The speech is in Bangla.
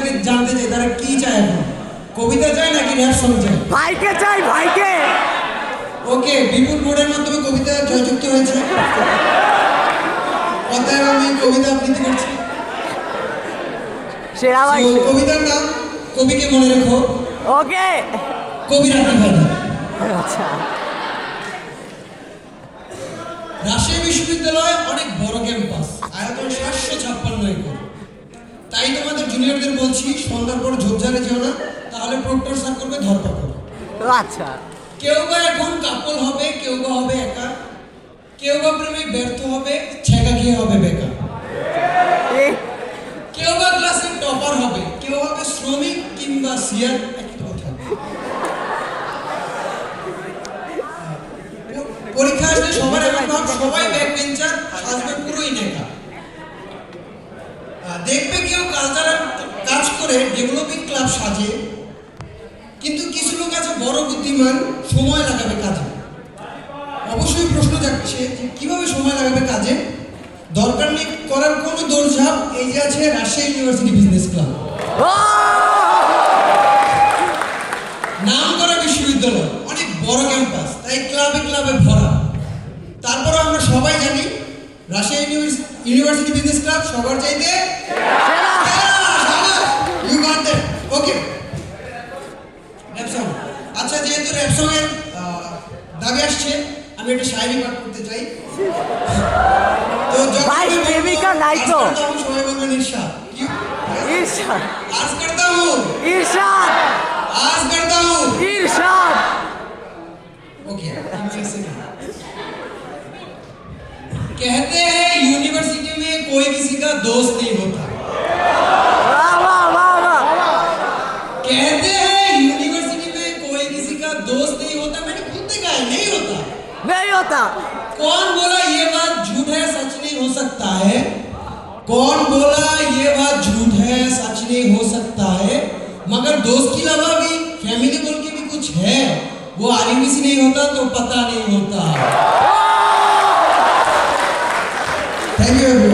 থেকে জানতে চাই তারা কি চায় এখন, কবিতা চায় নাকি র্যাপ সং চায়? ভাইকে চাই, ভাইকে। ওকে, বিপুল বোর্ডের মাধ্যমে কবিতা জয়যুক্ত হয়েছে। অতএব আমি কবিতা আবৃত্তি করছি। সেরা ভাই। So, কবিতার নাম কবিকে মনে রেখো। ওকে। কবি রাখতে পারে। আচ্ছা। রাজশাহী বিশ্ববিদ্যালয় অনেক বড় ক্যাম্পাস, আয়তন 756 একর। তাই তোমাদের জুনিয়রদের বলছি, সন্ধ্যার পর ঝোপঝাড়ে যেও না, তাহলে প্রক্টর স্যার করবে ধরপাকড়। আচ্ছা। কেউ বা এখন কাপল হবে, কেউ বা হবে একা, কেউ বা প্রেমে ব্যর্থ হবে, ছেঁকা খেয়ে হবে বেকার। কেউ বা ক্লাসের টপার হবে, কেউ হবে শ্রমিক কিংবা সিয়ার, একই কথা। পরীক্ষা আসলে সবার এমন ভাব, সবাই ব্যাক বেঞ্চার, সাজবে পুরোই নেকা। দেখবে কেউ কালচারাল কাজ করে ডেভেলপিং ক্লাব সাজে, কিন্তু কিছু লোক আছে বড় বুদ্ধিমান, সময় লাগাবে কাজে। অবশ্যই প্রশ্ন যাচ্ছে যে কিভাবে সময় লাগাবে কাজে। দরকার নেই করার কোনো দৌড়ঝাঁপ, এই যে আছে রাজশাহী ইউনিভার্সিটি বিজনেস ক্লাব। নাম করা বিশ্ববিদ্যালয়, অনেক বড় ক্যাম্পাস, তাই ক্লাবে ক্লাবে ভরা। তারপরও আমরা সবাই জানি রাজশাহী ইউনিভার্সিটি বিজনেস ক্লাব সবার চাইতে you got that. Okay, rap song. আচ্ছা, যেহেতু র্যাপ সং এর দাবি আসছে, আমি একটা শায়রি পাঠ করতে চাই। তো ভাই প্রেমিকা নাই তো। সবাই বলবেন ইরশাদ। ইরশাদ। आज करता हूँ, ইরশাদ। आज करता हूँ। ইরশাদ। ओके, कहते हैं यूनिवर्सिटी में कोई किसी का दोस्त नहीं होता। वाह वाह वाह वाह। कहते हैं यूनिवर्सिटी में कोई किसी का दोस्त नहीं होता। मैंने खुद देखा है, नहीं होता। नहीं होता। कौन बोला ये बात झूठ है, सच नहीं हो सकता है? कौन बोला ये बात झूठ है, सच नहीं हो सकता है? मगर दोस्त के अलावा भी फैमिली बोल के भी कुछ है, वो आरबीसी नहीं होता तो पता नहीं होता। Thank you.